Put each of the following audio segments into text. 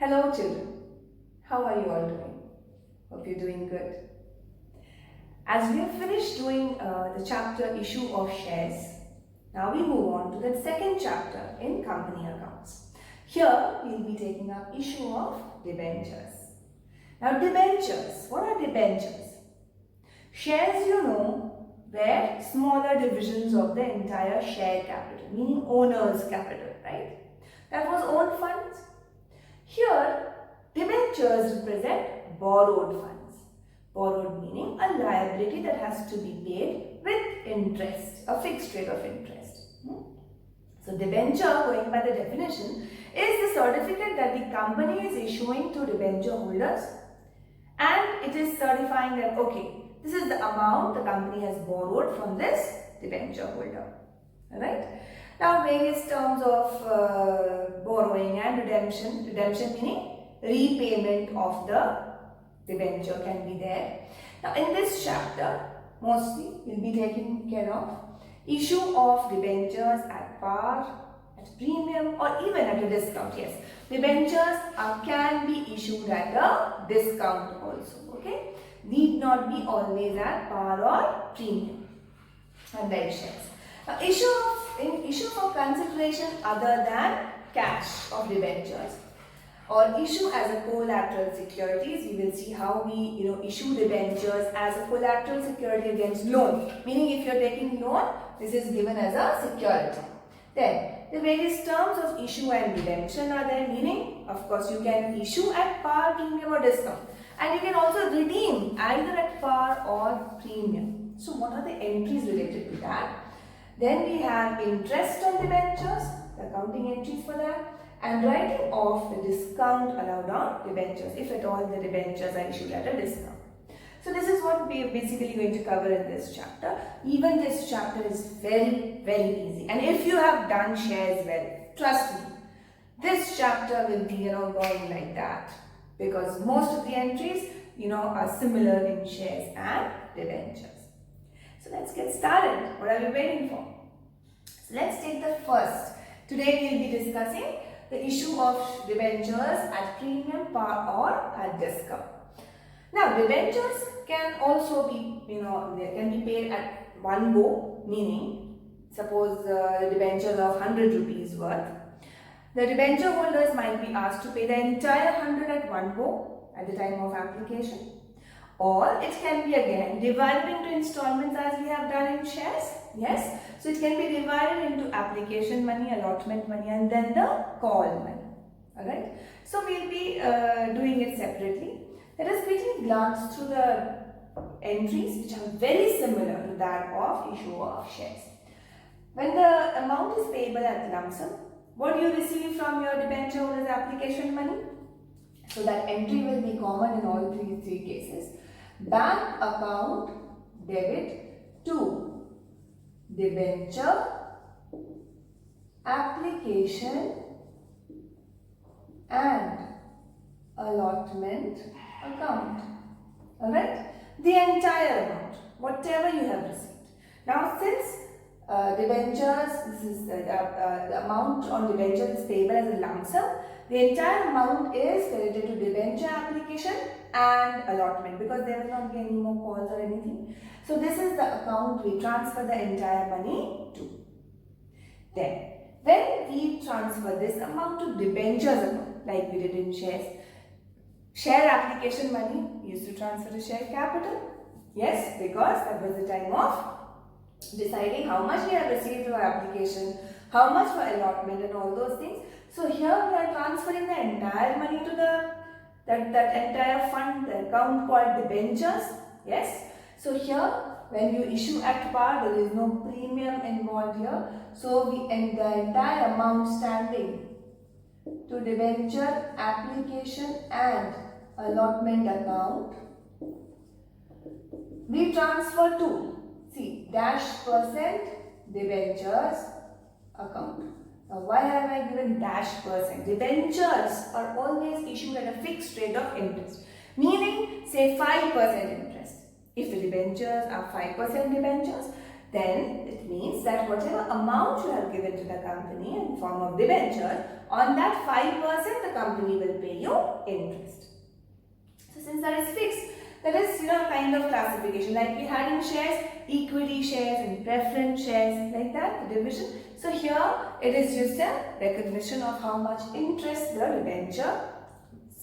Hello children, how are you all doing? Hope you're doing good. As we have finished doing the chapter issue of shares, now we move on to the second chapter in company accounts. Here we will be taking up issue of debentures. Now debentures, what are debentures? Shares, you know, were smaller divisions of the entire share capital, meaning owner's capital, right? That was own funds. Here, debentures represent borrowed funds. Borrowed meaning a liability that has to be paid with interest, a fixed rate of interest. So, debenture, going by the definition, is the certificate that the company is issuing to debenture holders, and it is certifying that, okay, this is the amount the company has borrowed from this debenture holder. Alright? Now, various terms of borrowing and redemption. Redemption meaning repayment of the debenture can be there. Now, in this chapter, mostly we'll be taking care of issue of debentures at par, at premium, or even at a discount. Yes, debentures can be issued at a discount also. Okay, need not be always at par or premium. And then shares. Now, issue for consideration other than cash of debentures or issue as a collateral securities. We will see how we issue debentures as a collateral security against loan. Meaning if you are taking loan, this is given as a security. Then the various terms of issue and redemption are there. Meaning, of course, you can issue at par, premium, or discount, and you can also redeem either at par or premium. So what are the entries related to that? Then we have interest on debentures, the accounting entries for that, and writing off the discount allowed on debentures, if at all the debentures are issued at a discount. So this is what we are basically going to cover in this chapter. Even this chapter is very, very easy. And if you have done shares well, trust me, this chapter will be going like that, because most of the entries are similar in shares and debentures. So let's get started. What are we waiting for? So let's take the first. Today we will be discussing the issue of debentures at premium, par, or at discount. Now debentures can also be, they can be paid at one go, meaning suppose the debentures of 100 rupees worth. The debenture holders might be asked to pay the entire 100 at one go at the time of application. Or it can be again divided into installments as we have done in shares. Yes. So it can be divided into application money, allotment money, and then the call money. Alright. So we'll be doing it separately. Let us quickly glance through the entries which are very similar to that of issue of shares. When the amount is payable at lump sum, what do you receive from your debenture holders application money? So that entry will be common in all three cases. Bank account debit to debenture application and allotment account. Alright? The entire amount, whatever you have received. Now since debentures, this is the amount on debentures is payable as a lump sum, the entire amount is credited to debenture application and allotment, because there will not be any more calls or anything. So this is the account we transfer the entire money to. Then when we transfer this amount to debentures account, like we did in shares, share application money we used to transfer to share capital. Yes, because that was the time of deciding how much we have received for application, how much for allotment, and all those things. So here we are transferring the entire money to that entire fund, the account called debentures. Yes. So here when you issue at par, there is no premium involved here. So the entire amount standing to debenture application and allotment account, we transfer to, see, -% debentures account. Now why have I given -%? Debentures are always issued at a fixed rate of interest, meaning say 5% interest. If the debentures are 5% debentures, then it means that whatever amount you have given to the company in form of debenture, on that 5% the company will pay you interest. So since that is fixed, that is kind of classification like we had in shares, equity shares and preference shares, like that, the division. So here it is just a recognition of how much interest the debenture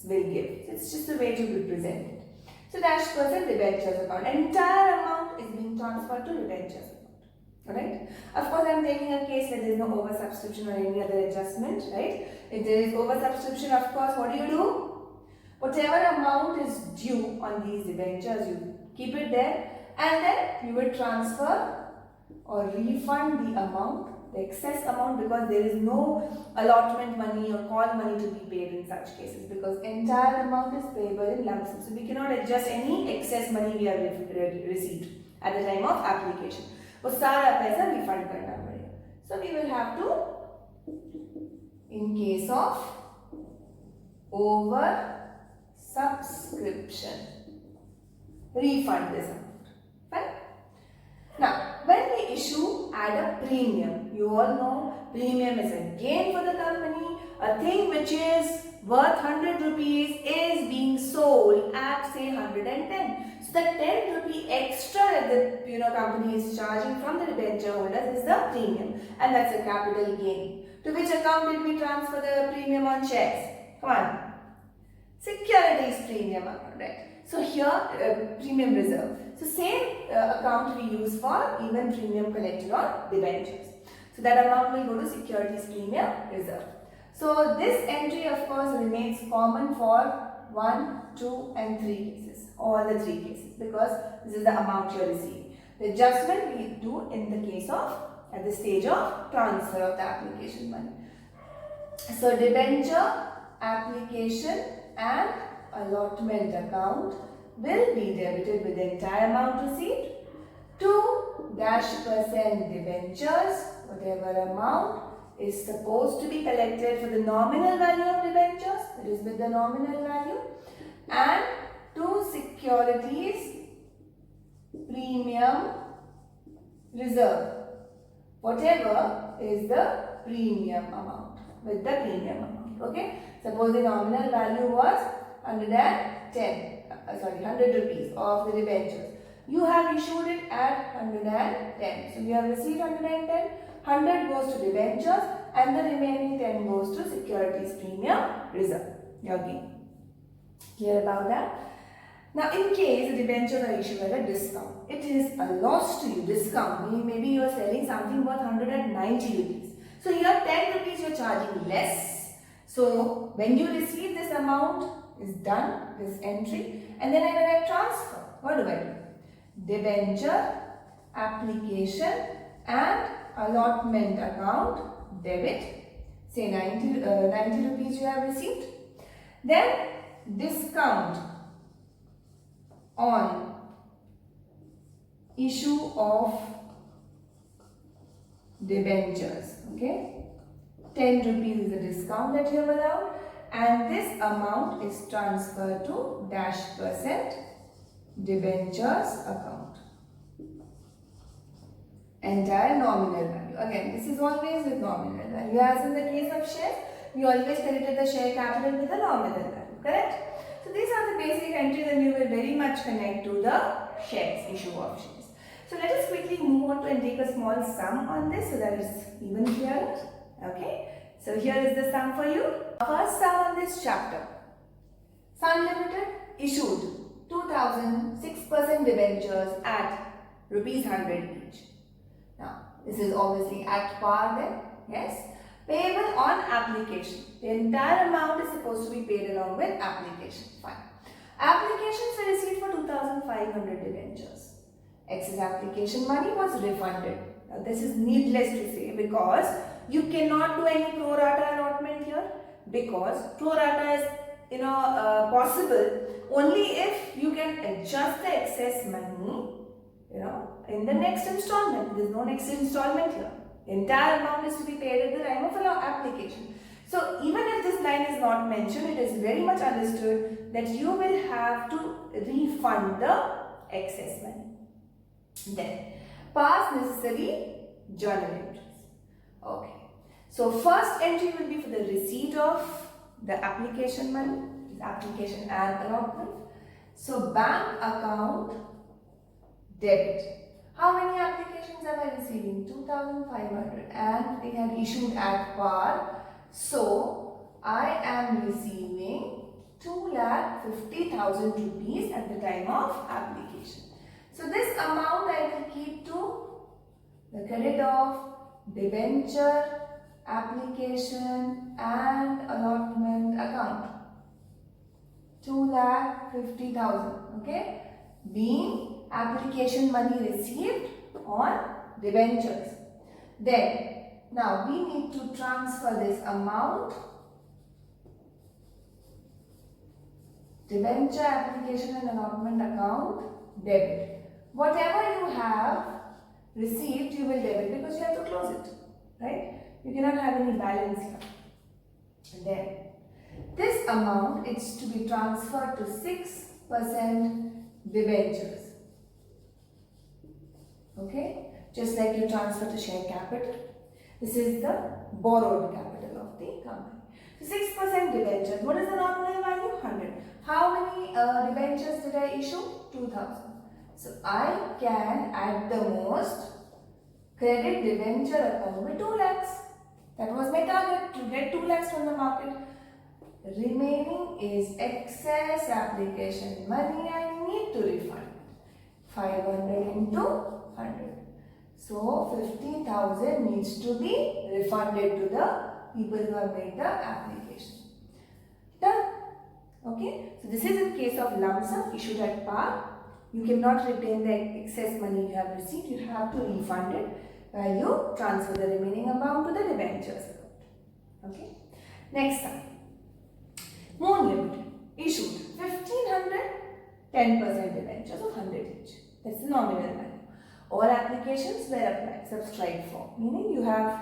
will give. It's just a way to represent it. So dash percent debentures account. Entire amount is being transferred to debentures account. Alright? Of course, I am taking a case where there is no oversubscription or any other adjustment. Right? If there is oversubscription, of course, what do? Whatever amount is due on these debentures, you keep it there and then you will transfer or refund the amount, the excess amount, because there is no allotment money or call money to be paid in such cases, because entire amount is payable in lump sum. So we cannot adjust any excess money we have received at the time of application. वो सारा पैसा refund करना पड़ेगा. So we will have to, in case of over subscription, refund this amount. Fine. Now, when we issue at a premium, you all know premium is a gain for the company. A thing which is worth 100 rupees is being sold at say 110. So the 10 rupee extra that the company is charging from the debenture holders is the premium, and that's a capital gain. To which account did we transfer the premium on shares? Come on. Securities premium account, right? So here premium reserve. So same account we use for even premium collected on debentures. So that amount will go to securities premium reserve. So this entry of course remains common for 1, 2 and 3 cases. All the 3 cases, because this is the amount you are receiving. The adjustment we do in the case of at the stage of transfer of the application money. So debenture, application and allotment account will be debited with the entire amount received to -% debentures, whatever amount is supposed to be collected for the nominal value of debentures, that is with the nominal value, and to securities premium reserve, whatever is the premium amount, with the premium amount. Okay, suppose the nominal value was 100 rupees of the debentures. You have issued it at 110. So we have received 110. 100 goes to debentures and the remaining 10 goes to securities premium reserve. Okay, clear about that? Now, in case the debentures are issued at a discount, it is a loss to you. Discount meaning maybe you are selling something worth 190 rupees. So here 10 rupees you are charging less. So when you receive this amount is done, this entry, and then when I transfer, what do? Debenture, application and allotment account debit. Say 90 rupees you have received. Then discount on issue of debentures. Okay, 10 rupees is the discount that you have allowed, and this amount is transferred to -% debentures account. Entire nominal value. Again, this is always with nominal value. As in the case of shares, we always credited the share capital with the nominal value. Correct? So these are the basic entries, and you will very much connect to the shares, issue of shares. So let us quickly move on to and take a small sum on this so that it's even clearer. Okay. So here is the sum for you. First sum on this chapter. Sun Limited issued 2006% debentures at ₹100 each. Now, this is obviously at par then. Yes. Payable on application. The entire amount is supposed to be paid along with application. Fine. Applications were received for 2,500 debentures. Excess application money was refunded. Now, this is needless to say because you cannot do any pro rata allotment here, because pro rata is possible only if you can adjust the excess money in the next installment. There is no next installment here. The entire amount is to be paid at the time of application. So even if this line is not mentioned, it is very much understood that you will have to refund the excess money. Then past necessary journal entries. Okay. So first entry will be for the receipt of the application money, application and allotment. So bank account debit. How many applications am I receiving? 2,500 and they had issued at par. So I am receiving 2,50,000 rupees at the time of application. So this amount I will keep to the credit of debenture, application and allotment account. 2,50,000, okay, being application money received on debentures. Then, now we need to transfer this amount, debenture, application and allotment account, debit. Whatever you have received, you will debit because you have to close it, right? You cannot have any balance here. And then, this amount is to be transferred to 6% debentures. Okay, just like you transfer to share capital. This is the borrowed capital of the company. So 6% debentures. What is the nominal value? 100. How many debentures did I issue? 2,000. So I can at the most credit debenture account with 2 lakhs. That was my target, to get 2 lakhs from the market. Remaining is excess application money I need to refund. 500 into 100. So 50,000 needs to be refunded to the people who have made the application. Done. Okay. So this is in case of lump sum issued at par. You cannot retain the excess money you have received. You have to refund it while you transfer the remaining amount to the debentures account. Okay. Next time. Moon Limited issued 1,500 10% debentures of 100 each. That's the nominal value. All applications were applied, subscribed for, meaning you have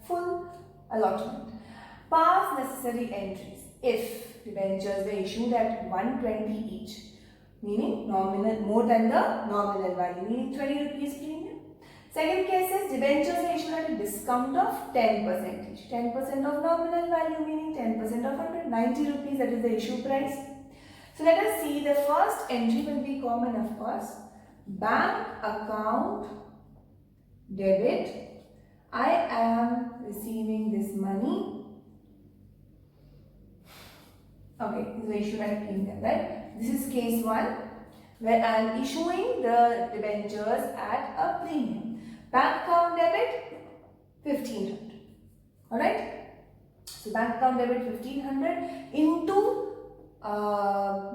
full allotment. Past necessary entries. If debentures were issued at 120 each, meaning nominal more than the nominal value, meaning 20 rupees premium. Second case is debentures are issued at a discount of 10% each. 10% of nominal value, meaning 10% of 100, 90 rupees, that is the issue price. So let us see, the first entry will be common, of course. Bank account debit. I am receiving this money. Okay, this is issued at premium, right? This is case 1 where I am issuing the debentures at a premium. Bank account debit 1,500. Alright? So bank account debit 1,500 into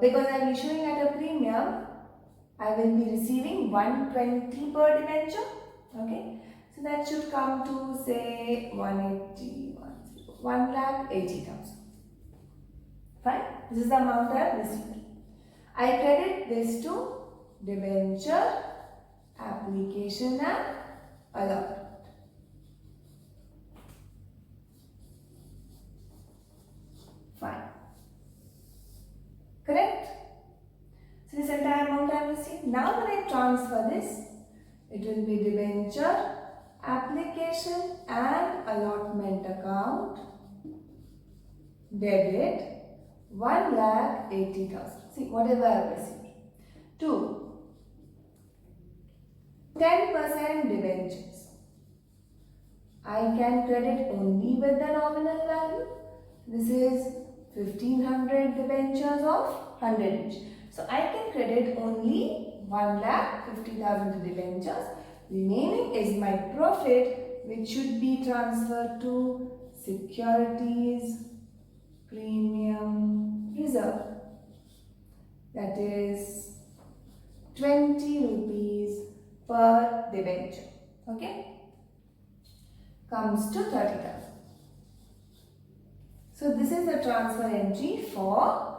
because I am issuing at a premium, I will be receiving 120 per debenture. Okay, so that should come to say 1,80,000. Fine, this is the amount I have received. I credit this to debenture, application and allotment. Fine. Correct? So this entire amount I have received. Now when I transfer this, it will be debenture, application and allotment account, debit 1,80,000. See, whatever I have received. 2. 10% debentures. I can credit only with the nominal value. This is 1,500 debentures of 100 each. So I can credit only 1,50,000 debentures. Remaining is my profit, which should be transferred to securities premium reserve. That is 20 rupees per debenture. Okay? Comes to 30,000. So this is the transfer entry for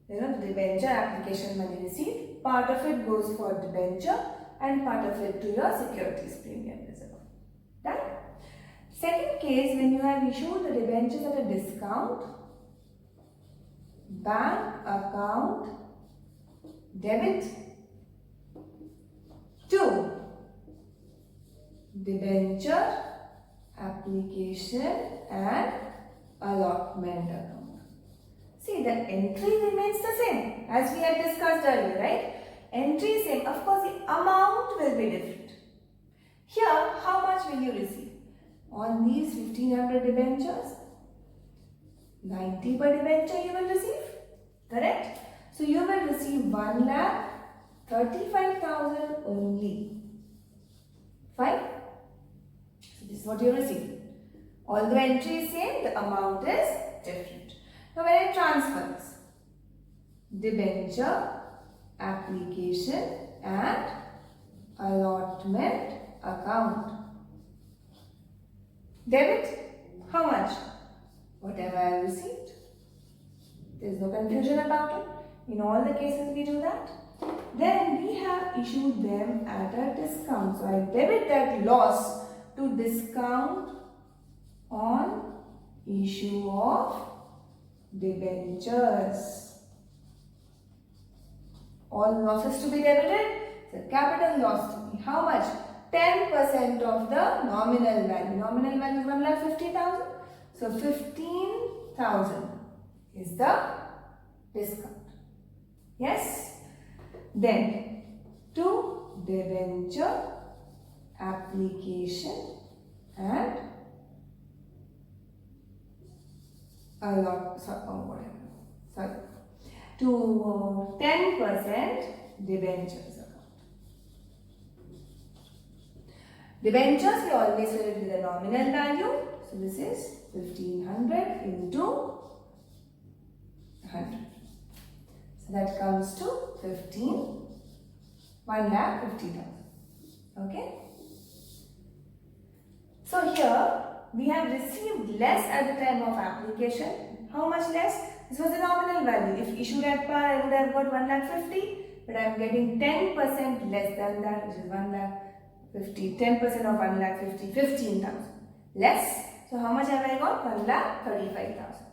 the debenture application money received. Part of it goes for debenture and part of it to your securities premium reserve. Done? Second case, when you have issued the debentures at a discount, bank account debit 2. debenture, application and allotment account. See, the entry remains the same as we had discussed earlier, right? Entry is same. Of course, the amount will be different. Here, how much will you receive? On these 1500 debentures, 90 per debenture you will receive. Correct? So, you will receive 1,35,000 only. Fine? So, this is what you receive. Although entry is same, the amount is different. Now, when I transfer this, debenture, application and allotment account. Debit, how much? Whatever I received. There is no confusion about it. In all the cases we do that. Then we have issued them at a discount. So I debit that loss to discount on issue of debentures. All losses to be debited. So capital loss to be how much? 10% of the nominal value. Nominal value is 1,50,000. So 15,000 is the discount. Yes? Then to debenture, application and to 10% debentures account. Debentures we always fill it with a nominal value. So this is 1500 into 100. So that comes to 1,50,000. Okay. So here we have received less at the time of application. How much less? This was a nominal value. If issued at par, I would have got 1,50,000, but I am getting 10% less than that, which is 1,50,000. 10% of 1,50,000, 15,000 less. So how much have I got? 1,35,000.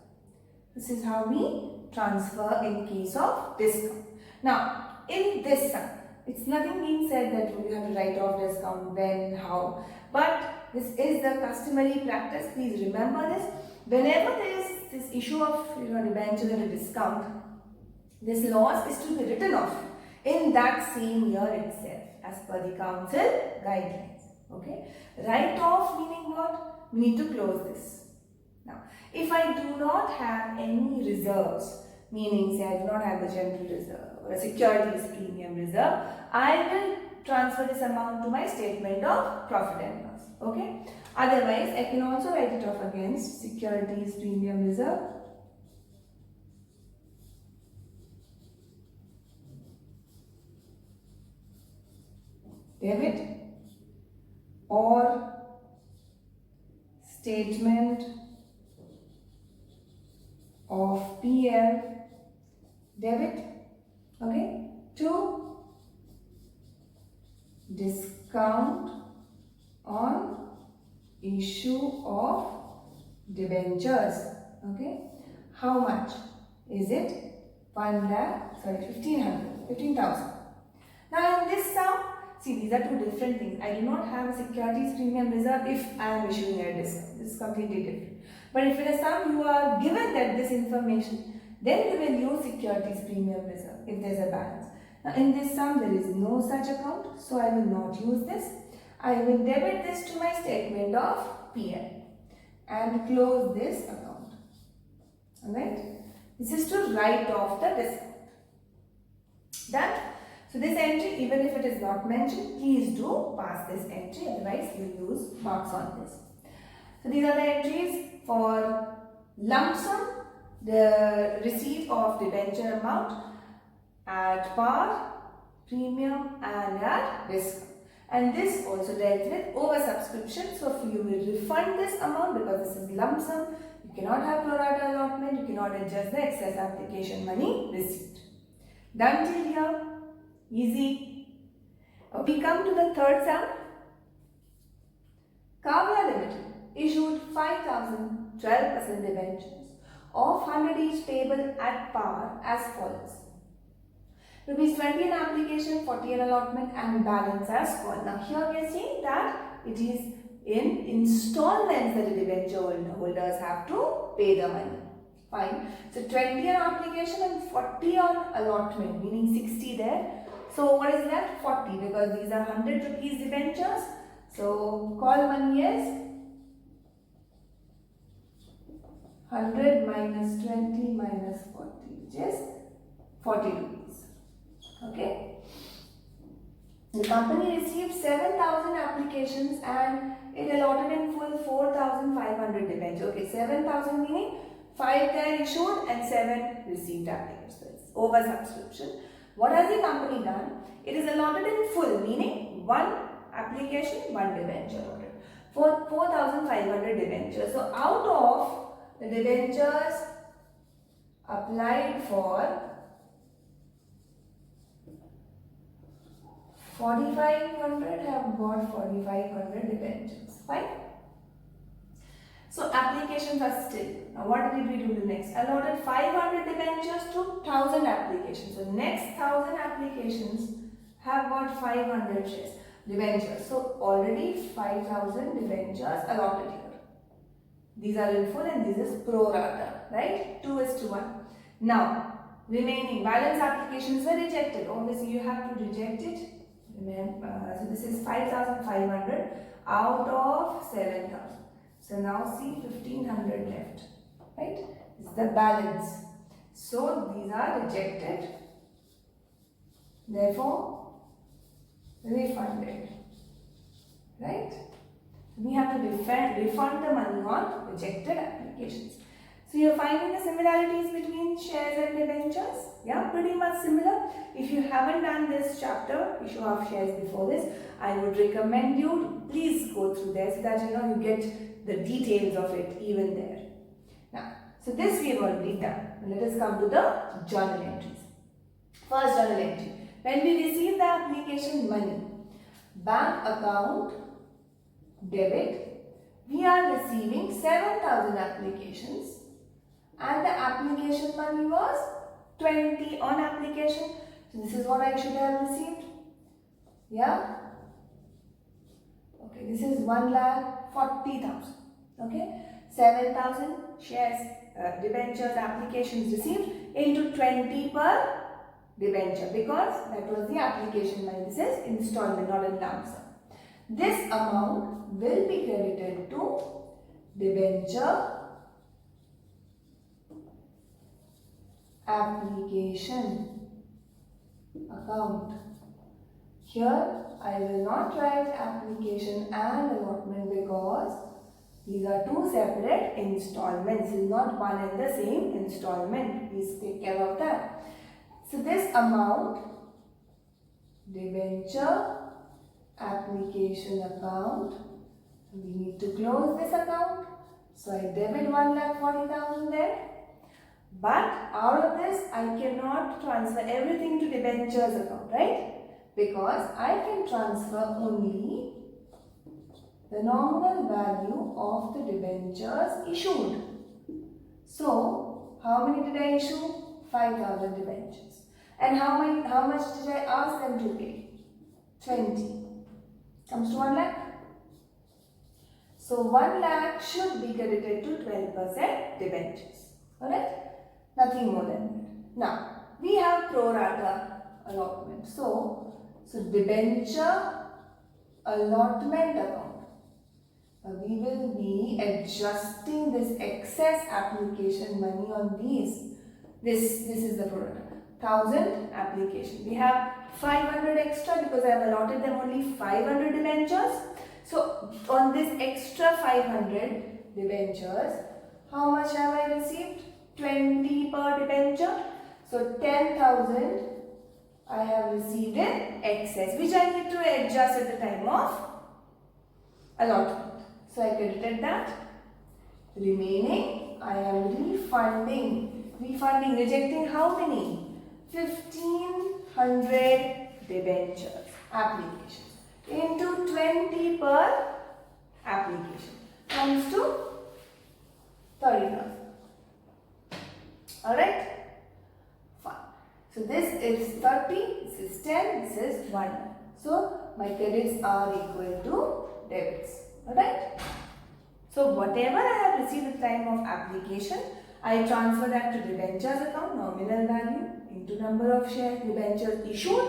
This is how we transfer in case of discount. Now, in this sum, it's nothing being said that you have to write off discount, when, how. But this is the customary practice. Please remember this. Whenever there is this issue of debenture at a discount, this loss is to be written off in that same year itself as per the council guidelines. Okay. Write off meaning what? We need to close this. Now, if I do not have any reserves, meaning say I do not have a general reserve or a securities premium reserve, I will transfer this amount to my statement of profit and loss. Okay. Otherwise, I can also write it off against securities premium reserve. Debit or statement of PL, debit, okay, to discount on issue of debentures. Okay, how much is it? 15,000. Now in this sum, see, these are two different things. I do not have a securities premium reserve if I am issuing a discount. This is completely different. But if in a sum you are given that this information, then you will use securities premium reserve if there is a balance. Now in this sum there is no such account, so I will not use this. I will debit this to my statement of PL and close this account. Alright? This is to write off the discount. Done? So this entry, even if it is not mentioned, please do pass this entry, otherwise you will lose marks on this. So these are the entries for lump sum, the receipt of debenture amount at par, premium and at discount. And this also dealt with oversubscription. So if you will refund this amount, because this is lump sum, you cannot have pro rata allotment, you cannot adjust the excess application money received. Done till here? Easy. We come to the third sum. Kavya Limited issued 5,000 12% debentures of 100 each payable at par as follows. Rupees 20 in application, 40 in allotment and balance as follows. Now here we are seeing that it is in installments that the debenture holders have to pay the money. Fine. So 20 on application and 40 on allotment, meaning 60 there. So what is that? 40, because these are 100 rupees debentures. So call money is 100 minus 20 minus 40, which is 40 rupees. Okay. The company received 7,000 applications and it allotted in full 4,500 debentures. Okay, 7,000 meaning 5 were issued and 7 received applications. So it's oversubscription. What has the company done? It is allotted in full, meaning 1 application, 1 debenture allotted. For 4,500 debentures. So out of the debentures applied for 4,500 have got 4,500 debentures. Fine. So applications are still. Now what did we do next? Allotted 500 debentures to 1,000 applications. So next 1,000 applications have got 500 shares. Debentures. So already 5,000 debentures allotted here. These are in full and this is pro rata, right? 2:1. Now remaining balance applications were rejected. Obviously you have to reject it. Remember, so this is 5,500 out of 7,000. So now see 1,500 left, right? This is the balance. So these are rejected. Therefore, refunded, right? We have to refund the money on rejected applications. So you're finding the similarities between shares and debentures? Yeah, pretty much similar. If you haven't done this chapter, issue of shares before this, I would recommend you please go through there so that you get the details of it even there. Now, so this we have already done. Let us come to the journal entries. First journal entry. When we receive the application money, bank account debit, we are receiving 7,000 applications and the application money was 20 on application. So this is what I should have received. Yeah. Okay, this is 1,40,000. Okay, 7,000 shares, debentures, applications received into 20 per debenture because that was the application money. This is installment, not in lump sum. This amount will be credited to debenture application account. Here I will not write application and allotment because these are two separate installments. It is not one and the same installment. Please take care of that. So this amount, debenture application account, we need to close this account. So I debit 1,40,000 there. But out of this, I cannot transfer everything to debentures account, right? Because I can transfer only the nominal value of the debentures issued. So, how many did I issue? 5,000 debentures. And how much did I ask them to pay? 20. Comes to 1 lakh. So 1 lakh should be credited to 12% debentures. Alright? Nothing more than that. Now, we have pro rata allotment. So debenture allotment account. We will be adjusting this excess application money on these. This is the pro rata. 1,000 application. We have 500 extra because I have allotted them only 500 debentures. So on this extra 500 debentures, how much have I received? 20 per debenture. So 10,000 I have received in excess, which I need to adjust at the time of allotment. So I credited that. Remaining, I am refunding, rejecting how many? 1,500 debentures applications into 20 per application comes to 30,000. Alright? Fine. So this is 30, this is 10, this is 1. So my credits are equal to debits. Alright? So whatever I have received at the time of application, I transfer that to debentures account, nominal value into number of shares, debentures issued,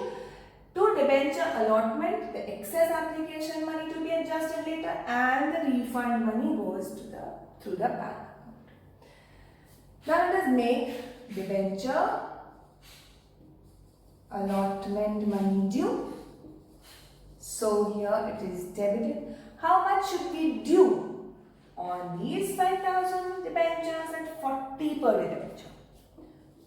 to debenture allotment, the excess application money to be adjusted later, and the refund money goes to through the bank account. Now let us make debenture allotment money due. So here it is debited. How much should be due on these 5,000 debentures at 40 per debenture?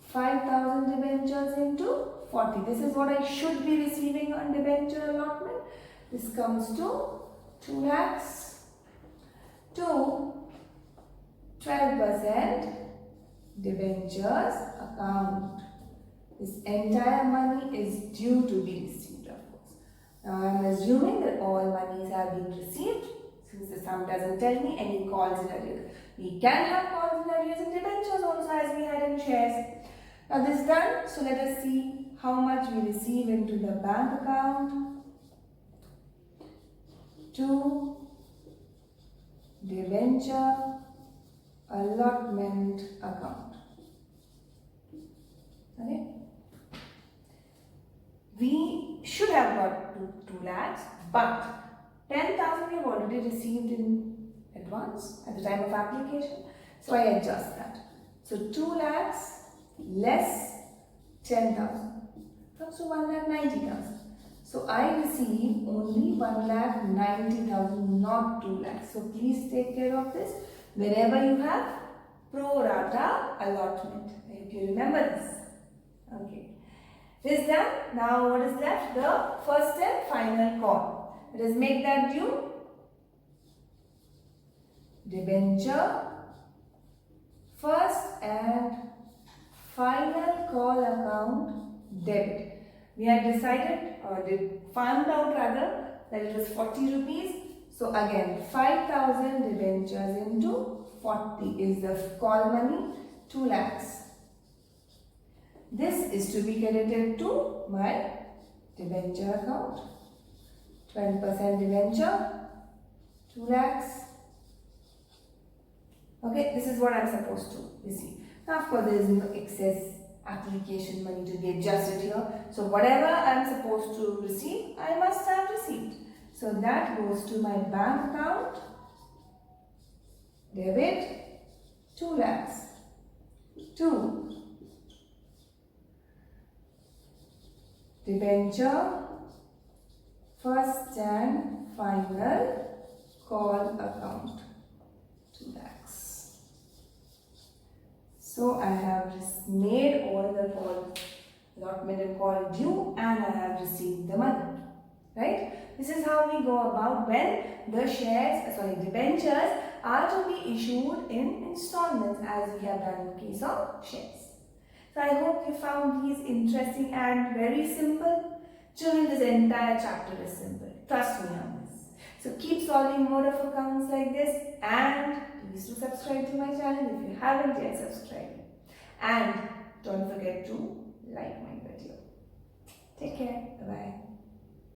5,000 debentures into 40. This is what I should be receiving on debenture allotment. This comes to 2 lakhs to 12% debentures account. This entire money is due to be received, of course. Now I am assuming that all monies have been received. Since the sum doesn't tell me any calls in arrears. We can have calls in arrears in debentures also, as we had in shares. Now this is done, so let us see how much we receive into the bank account. To debenture allotment account. Okay. We should have got 2 lakhs, but 10,000 we have already received in advance at the time of application. So I adjust that. So 2 lakhs less 10,000 comes to 1,90,000. So I receive only 1,90,000, not 2 lakhs. So please take care of this whenever you have pro rata allotment. I hope you remember this. Okay. This is done. Now what is left? The first step, final call. Let us make that due. Debenture first and final call account debit. We had decided or found out rather that it was 40 rupees. So again 5,000 debentures into 40 is the call money, 2 lakhs. This is to be credited to my debenture account. 12% debenture, 2 lakhs. Okay, this is what I am supposed to receive. Now, of course, there is no excess application money to be adjusted here. So, whatever I am supposed to receive, I must have received. So, that goes to my bank account. Debit, 2 lakhs. 2. Debenture, first and final call account, 2 lakhs. So I have made all the call allotment and call due, and I have received the money. Right? This is how we go about when the debentures are to be issued in installments, as we have done in case of shares. So I hope you found these interesting and very simple. Children, this entire chapter is simple. Trust me on this. So keep solving more of accounts like this, and please do subscribe to my channel if you haven't yet subscribed. And don't forget to like my video. Take care. Bye-bye.